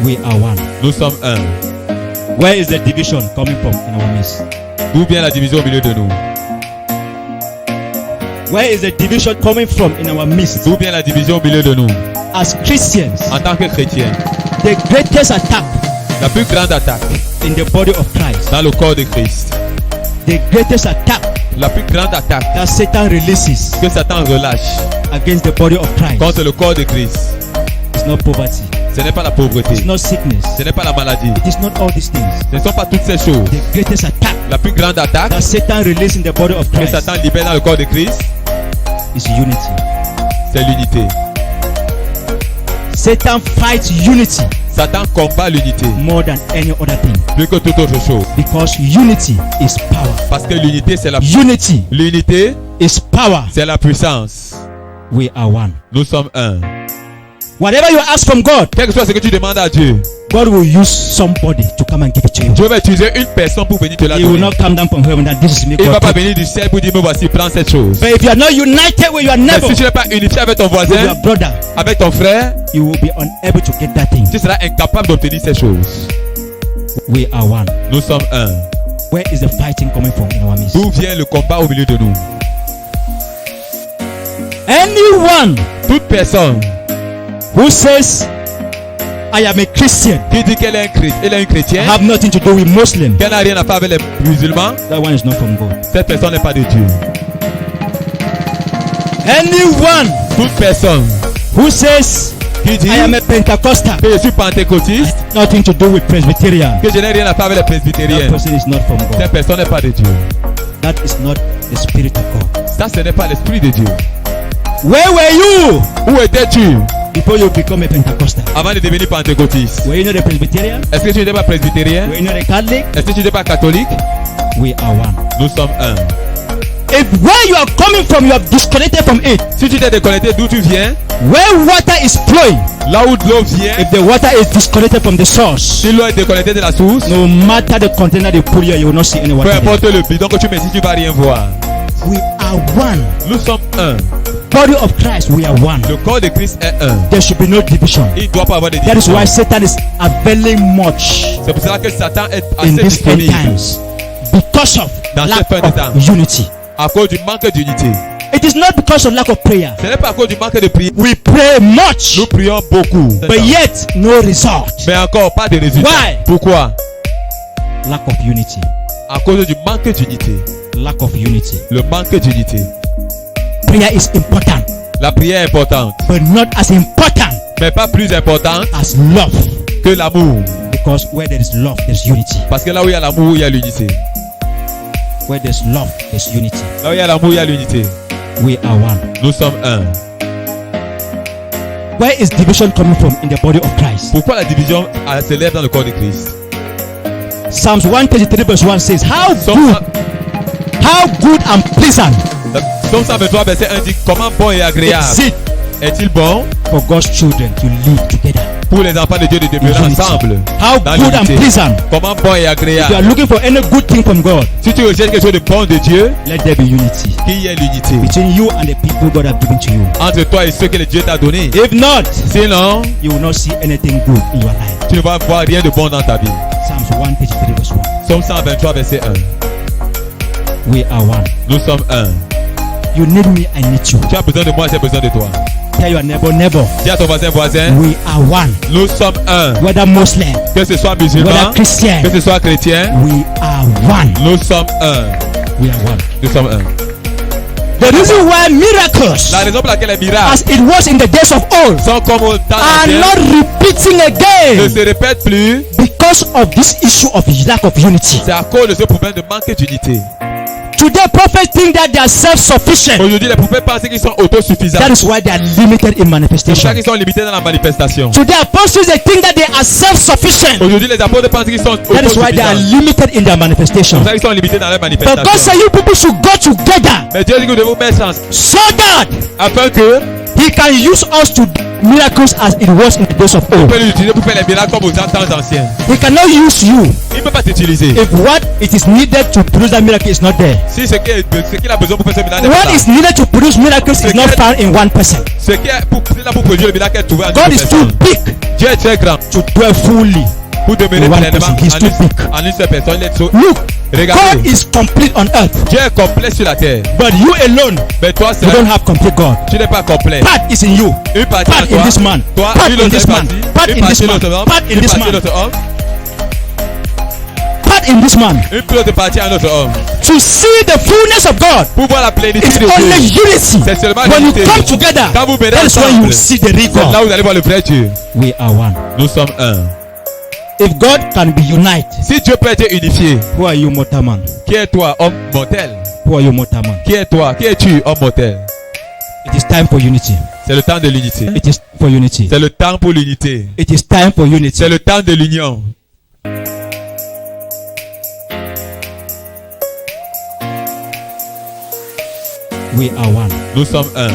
We are one. Nous sommes un. Where is the division coming from in our midst? D'où vient la division au milieu de nous? Where is the division coming from in our midst? D'où vient la division au milieu de nous? As Christians, En tant que chrétiens, the greatest attack la plus grande attaque in the body of Christ, dans le corps de Christ, the greatest attack la plus grande attaque that Satan releases que Satan relâche against the body of Christ contre le corps de Christ, is not poverty, ce n'est pas la pauvreté, it's not sickness, ce n'est pas la maladie, it is not all these things. ce ne sont pas toutes ces choses. The greatest attack La plus grande attaque that Satan releases in the body of que Christ Satan libère dans le corps de Christ, is unity. c'est l'unité. Satan fights unity Satan combat l'unité more than any other thing plus que toute autre chose. because unity is power. Parce que l'unité, c'est la Unity l'unité, is power. c'est la puissance. We are one. Nous sommes un. Whatever you ask from God, Quel que soit ce que tu demandes à Dieu, God will use somebody to come and give it to you. Dieu va utiliser une personne pour venir te la He will donner. not come down from heaven that this is me. Il ne va God. pas venir du ciel pour dire, mais voici, prends cette chose. But if you are not united with your Mais neighbor, si tu n'es pas unifié avec ton with your voisin, brother, avec ton frère, you will be unable to get that thing. tu seras incapable d'obtenir ces choses. We are one. Nous sommes un. Where is the fighting coming from in our midst? D'où vient le combat au milieu de nous? Anyone Toute personne who says, I am a Christian, qui dit qu'elle est un chrétien, have nothing to do with Muslim, qu'elle n'a rien à faire avec les musulmans, that one is not from God. cette personne n'est pas de Dieu. Anyone Toute personne who says, qui dit I am a Pentecostal, que je suis pentecôtiste, nothing to do with Presbyterian, que je n'ai rien à faire avec les that presbytériens, person is not from God. cette personne n'est pas de Dieu. That is not the Spirit of God. Ça, ce n'est pas l'esprit de Dieu. Where were you Où étais-tu before you become a Pentecostal? avant de devenir pentecôtiste? Were you not a Presbyterian? Est-ce que tu n'étais pas presbytérien? Were you not a Catholic? Est-ce que tu n'étais pas catholique? We are one. Nous sommes un. If where you are coming from, you are disconnected from it. Si tu t'es déconnecté d'où tu viens, Where water is flowing, là où de l'eau vient, if the water is disconnected from the source, si l'eau est déconnectée de la source, no matter the container they put here, you will not see any peu water there. importe le bidon que tu mets, si tu vas rien voir. We are one. Nous sommes un. Body of Christ, we are one. Le corps de Christ est un. There should be no division. Il ne doit pas avoir de That is division. why Satan is availing much C'est pour cela que Satan est in assez these end disponible times because of Dans lack cette fin de temps. of unity. à cause du manque d'unité. It is not because of lack of prayer. Ce n'est pas à cause du manque de prière. We pray much, Nous prions beaucoup, but yet no result. mais encore pas de résultats. Why? Pourquoi? Lack of unity. À cause du manque d'unité. Lack of unity. Le manque d'unité. Prayer is important, La prière est importante, but not as important mais pas plus importante as love. que l'amour. Because where there is love, there's unity. Parce que là où il y a l'amour, il y a l'unité. Where there's love, there's unity. Là où il y a l'amour, il y a l'unité. We are one. Nous sommes un. Where is division coming from in the body of Christ? Pourquoi la division s'élève dans le corps de Christ? Psalms 133 verse 1 says, How Somme good and pleasant 123 verset 1 dit comment bon et agréable is it est-il bon for God's children to live together. pour les enfants de Dieu de demeurer Unity. ensemble. How Dans good and l'unité. pleasant. Comment bon et If you are agréable. looking for any good thing from God, Si tu recherches quelque chose de bon de Dieu, let there be unity qu'il y ait l'unité between you and the people God has given to you. entre toi et ceux que le Dieu t'a donné. If not, Sinon, you will not see anything good in your life. tu ne vas voir rien de bon dans ta vie. Psalms 133 verse 1. Somme 123 verset 1. We are one. Nous sommes un. You need me, I need you. Tu as besoin de moi, j'ai besoin de toi. Tell your neighbor, Dis à ton voisin, we are one. nous sommes un. Whether Muslim, Que ce soit whether musulman, Christian, que ce soit chrétien, we are one. nous sommes un. We are one. Nous sommes un. The reason why miracles, La raison pour laquelle les miracles as it was in the days of old, sont comme au temps are ancien, not repeating ne again se répètent plus, because of this issue of lack of unity. c'est à cause de ce problème de manque d'unité. Today, prophets think that they are self-sufficient. Aujourd'hui, les prophètes pensent qu'ils sont autosuffisants. That is why they are limited in C'est pour ça manifestation. qu'ils sont limités dans la manifestation. Today, apostles they think that they are self-sufficient. Aujourd'hui, les apôtres pensent qu'ils sont That is why they are autosuffisants. limited in their C'est manifestation. pour ça qu'ils sont limités dans leur But God manifestation. said you people should go together Mais Dieu dit que nous devons mettre chance so that afin que He can use us to do miracles as it was in the days of Il old. peut l'utiliser pour faire les miracles comme aux temps anciens. He cannot use you Il ne peut pas t'utiliser. if what it is needed to produce that miracle is not there. Si ce qu'il a besoin pour faire ce miracle n'est pas What là. is needed to produce miracles is not found in one person. Ce qui est là pour produire le miracle est trouvé en une God is too personne. big Dieu est très grand to dwell fully. pour demeurer In one pleinement person. He's too big. en une seule personne. Il est Look, God Regardez, is complete on earth, Dieu est complet sur la terre. but you alone, Mais toi, you don't seul, have complete God. tu n'es pas complet. Part is in you. Une partie en Part toi, in this man. toi, Part une in autre this man. partie, Part une in this partie man. l'autre homme, Part in une this partie man. l'autre homme, Part in this man. une autre partie à un autre homme. To see the fullness of God, Pour voir la plénitude it's de only Dieu. unity. C'est seulement When you l'unité. come together, Quand vous venez that is when you ensemble, see the real c'est là God. où vous allez voir le vrai Dieu. We are one. Nous sommes un. If God can be united, Si Dieu peut être unifié, who are you, mortal man? qui est toi, homme mortel? Who are you, mortal man? Qui est toi? Qui es-tu, homme mortel? It is time for unity. C'est le temps de l'unité. It is for unity. C'est le temps pour l'unité. It is time for unity. C'est le temps de l'union. We are one. Nous sommes un.